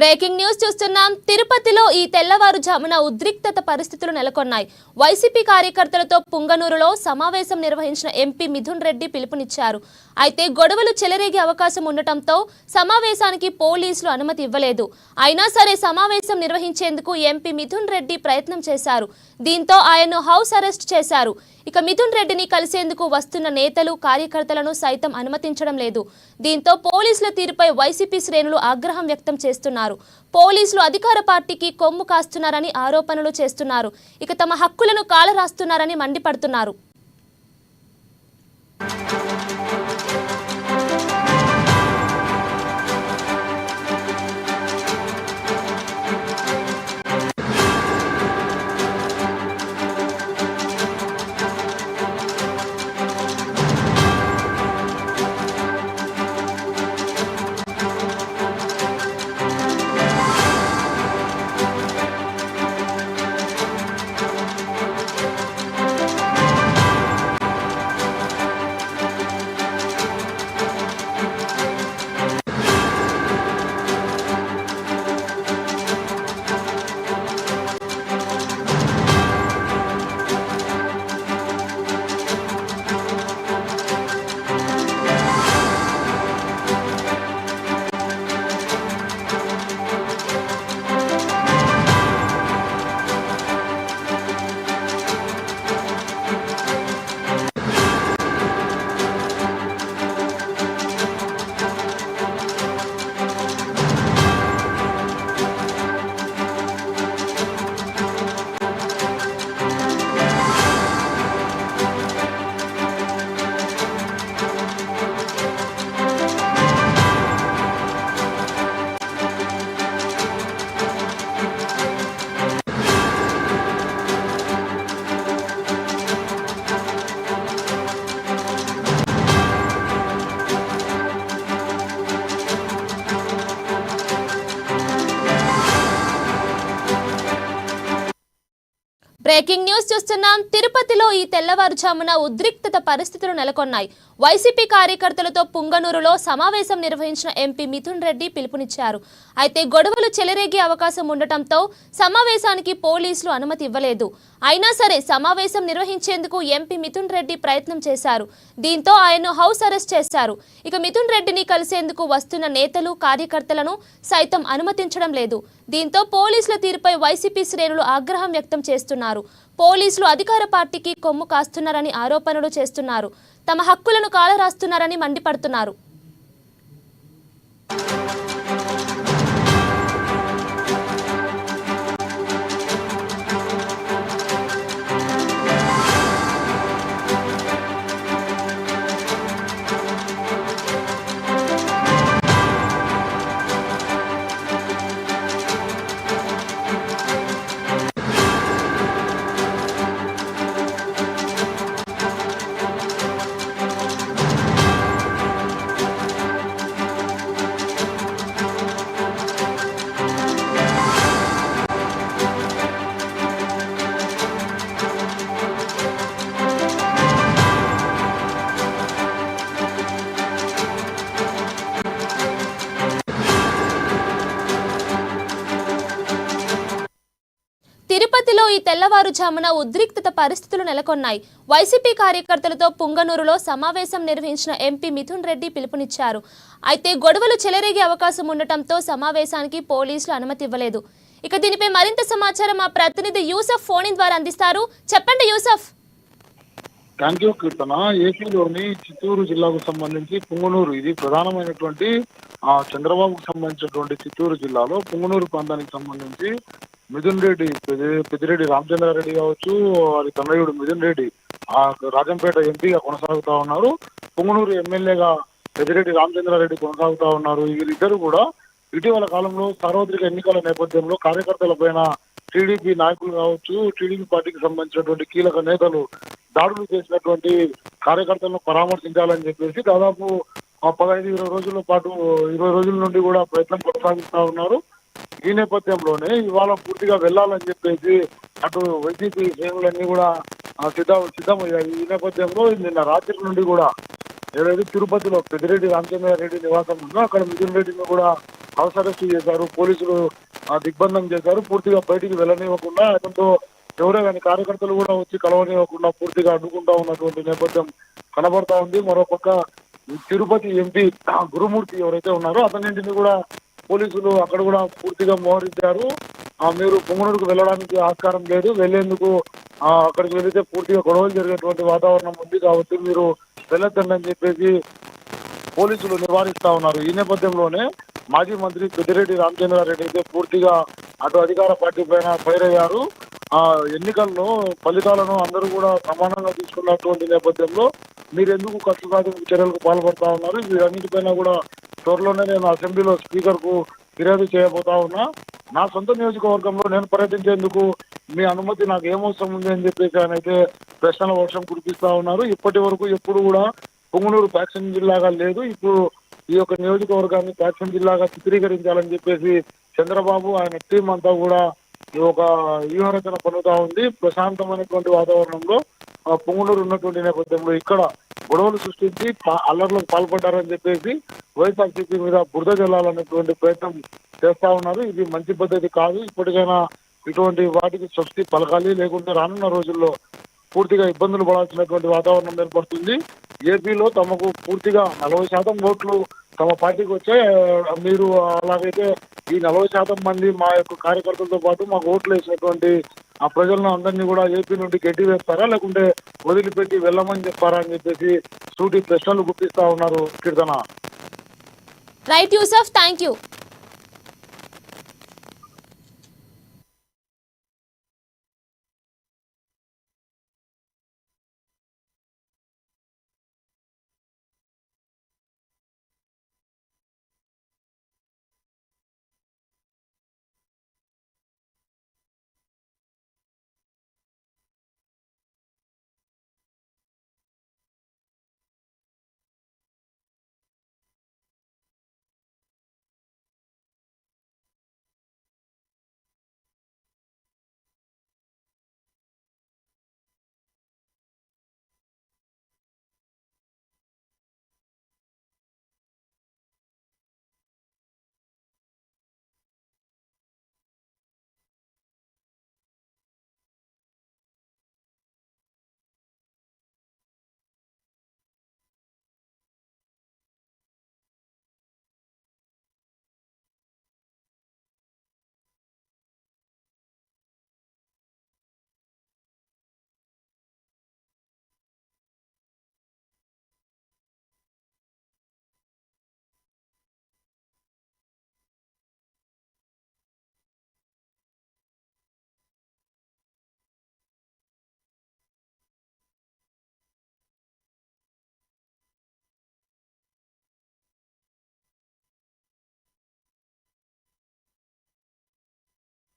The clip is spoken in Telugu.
బ్రేకింగ్ న్యూస్ చూస్తున్నాం. తిరుపతిలో ఈ తెల్లవారుజామున ఉద్రిక్తత పరిస్థితులు నెలకొన్నాయి. వైసీపీ కార్యకర్తలతో పుంగనూరులో సమావేశం నిర్వహించిన ఎంపీ మిథున్ రెడ్డి పిలుపునిచ్చారు. అయితే గొడవలు చెలరేగే అవకాశం ఉండటంతో సమావేశానికి పోలీసులు అనుమతి ఇవ్వలేదు. అయినా సరే సమావేశం నిర్వహించేందుకు ఎంపీ మిథున్ రెడ్డి ప్రయత్నం చేశారు. దీంతో ఆయన్ను హౌస్ అరెస్ట్ చేశారు. ఇక మిథున్ రెడ్డిని కలిసేందుకు వస్తున్న నేతలు కార్యకర్తలను సైతం అనుమతించడం లేదు. దీంతో పోలీసుల తీరుపై వైసీపీ శ్రేణులు ఆగ్రహం వ్యక్తం చేస్తున్నారు. పోలీసులు అధికార పార్టీకి కొమ్ము కాస్తున్నారని ఆరోపణలు చేస్తున్నారు. ఇక తమ హక్కులను కాలరాస్తున్నారని మండిపడుతున్నారు. బ్రేకింగ్ న్యూస్ చూస్తున్నాం. తిరుపతిలో ఈ తెల్లవారుజామున ఉద్రిక్తత పరిస్థితులు నెలకొన్నాయి. వైసీపీ కార్యకర్తలతో పుంగనూరులో సమావేశం నిర్వహించిన ఎంపీ మిథున్ రెడ్డి పిలుపునిచ్చారు. అయితే గొడవలు చెలరేగే అవకాశం ఉండటంతో సమావేశానికి పోలీసులు అనుమతి ఇవ్వలేదు. అయినా సరే సమావేశం నిర్వహించేందుకు ఎంపీ మిథున్ రెడ్డి ప్రయత్నం చేశారు. దీంతో ఆయన్ను హౌస్ అరెస్ట్ చేశారు. ఇక మిథున్ రెడ్డిని కలిసేందుకు వస్తున్న నేతలు కార్యకర్తలను సైతం అనుమతించడం లేదు. దీంతో పోలీసుల తీరుపై వైసీపీ శ్రేణులు ఆగ్రహం వ్యక్తం చేస్తున్నారు. పోలీసులు అధికార పార్టీకి కొమ్ము కాస్తున్నారని ఆరోపణలు చేస్తున్నారు. తమ హక్కులను కాలరాస్తున్నారని మండిపడుతున్నారు. తిరుపతిలో ఈ తెల్లవారుజామున ఉద్రిక్తత పరిస్థితులు నెలకొన్నాయి. వైసీపీ కార్యకర్తలతో పుంగనూరులో సమావేశం నిర్వహించిన ఎంపీ మిథున్ రెడ్డి పిలుపునిచ్చారు. అయితే గొడవలు చెలరేగే అవకాశం ఉండటంతో సమావేశానికి పోలీసులు అనుమతి ఇవ్వలేదు. ఇక దీనిపై మరింత సమాచారం మా ప్రతినిధి యూసఫ్ ఫోన్ ద్వారా అందిస్తారు. చెప్పండి యూసఫ్. థ్యాంక్ యూ కీర్తన. ఏపీలోని చిత్తూరు జిల్లాకు సంబంధించి పుంగనూరు, ఇది ప్రధానమైనటువంటి చంద్రబాబుకు సంబంధించినటువంటి చిత్తూరు జిల్లాలో పుంగనూరు ప్రాంతానికి సంబంధించి మిథున్ రెడ్డి, పెద్దిరెడ్డి రామచంద్రారెడ్డి కావచ్చు, వారి తనయుడు మిథున్ రెడ్డి రాజంపేట ఎంపీగా కొనసాగుతా ఉన్నారు. పుంగనూరు ఎమ్మెల్యేగా పెద్దిరెడ్డి రామచంద్రారెడ్డి కొనసాగుతా ఉన్నారు. వీరిద్దరు కూడా ఇటీవల కాలంలో సార్వత్రిక ఎన్నికల నేపథ్యంలో కార్యకర్తల పైన టీడీపీ నాయకులు కావచ్చు, టీడీపీ పార్టీకి సంబంధించినటువంటి కీలక నేతలు దాడులు చేసినటువంటి కార్యకర్తలను పరామర్శించాలని చెప్పేసి దాదాపు 15-20 రోజుల పాటు 20 రోజుల నుండి కూడా ప్రయత్నం కొనసాగిస్తా ఉన్నారు. ఈ నేపథ్యంలోనే ఇవాళ పూర్తిగా వెళ్లాలని చెప్పేసి అటు వైసీపీ శ్రేణులన్నీ కూడా సిద్ధమయ్యాయి. ఈ నేపథ్యంలో నిన్న రాత్రి నుండి కూడా ఏదైతే తిరుపతిలో పెద్దిరెడ్డి రామచంద్రారెడ్డి నివాసం ఉందో అక్కడ మిథున్ రెడ్డిని కూడా హౌస్ అరెస్ట్ చేశారు, పోలీసులు దిగ్బంధం చేశారు. పూర్తిగా బయటికి వెళ్ళనివ్వకుండా అతనితో ఎవరే కానీ కార్యకర్తలు కూడా వచ్చి కలవనివ్వకుండా పూర్తిగా అడ్డుకుంటా ఉన్నటువంటి నేపథ్యం కనబడతా ఉంది. మరోపక్క తిరుపతి ఎంపీ గురుమూర్తి ఎవరైతే ఉన్నారో అతనింటిని కూడా పోలీసులు అక్కడ కూడా పూర్తిగా మోహరించారు. మీరు పొంగనూరుకు వెళ్ళడానికి ఆస్కారం లేదు, వెళ్లేందుకు అక్కడికి వెళితే పూర్తిగా గొడవలు జరిగేటువంటి వాతావరణం ఉంది కాబట్టి మీరు వెళ్ళొద్దండి అని చెప్పేసి పోలీసులు నివారిస్తా ఉన్నారు. ఈ నేపథ్యంలోనే మాజీ మంత్రి పెద్దిరెడ్డి రామచంద్రారెడ్డి అయితే పూర్తిగా అటు అధికార పార్టీ పైన ఫైర్ అయ్యారు. ఎన్నికల్లో ఫలితాలను అందరూ కూడా సమానంగా తీసుకున్నటువంటి నేపథ్యంలో మీరు ఎందుకు కక్ష సాధింపు చర్యలకు పాల్పడతా ఉన్నారు, వీరన్నిటిపైన కూడా త్వరలోనే నేను అసెంబ్లీలో స్పీకర్ కు ఫిర్యాదు చేయబోతా ఉన్నా. నా సొంత నియోజకవర్గంలో నేను పర్యటించేందుకు మీ అనుమతి నాకు ఏమవసరం ఉంది అని చెప్పేసి ఆయన అయితే ప్రశ్నల వర్షం కురిపిస్తా ఉన్నారు. ఇప్పటి వరకు ఎప్పుడు కూడా పొంగనూరు ఫ్యాక్షన్ జిల్లాగా లేదు, ఇప్పుడు ఈ యొక్క నియోజకవర్గాన్ని ఫ్యాక్షన్ జిల్లాగా చిత్రీకరించాలని చెప్పేసి చంద్రబాబు ఆయన టీం అంతా కూడా ఈ ఒక వ్యూహరచన పన్నుతా ఉంది. ప్రశాంతమైనటువంటి వాతావరణంలో పొంగనూరు ఉన్నటువంటి నేపథ్యంలో ఇక్కడ గొడవలు సృష్టించి అల్లర్లకు పాల్పడ్డారని చెప్పేసి వైఎస్ఆర్సీపీ మీద బురద జల్లాలనేటువంటి ప్రయత్నం చేస్తా ఉన్నారు. ఇది మంచి పద్ధతి కాదు. ఇప్పటికైనా ఇటువంటి వాటికి స్వస్తి పలకాలి, లేకుంటే రానున్న రోజుల్లో పూర్తిగా ఇబ్బందులు పడాల్సినటువంటి వాతావరణం ఏర్పడుతుంది. ఏపీలో తమకు పూర్తిగా 40% ఓట్లు తమ పార్టీకి వచ్చే మీరు అలాగైతే ఈ 40% మంది మా యొక్క కార్యకర్తలతో పాటు మాకు ఓట్లు వేసినటువంటి ఆ ప్రజలను అందరినీ కూడా ఏపీ నుండి గట్టి వేస్తారా, లేకుంటే వదిలిపెట్టి వెళ్ళమని చెప్పారా అని చెప్పేసి సూటి ప్రశ్నలు గుప్పిస్తా ఉన్నారు. Keerthana. Right Yusuf, thank you.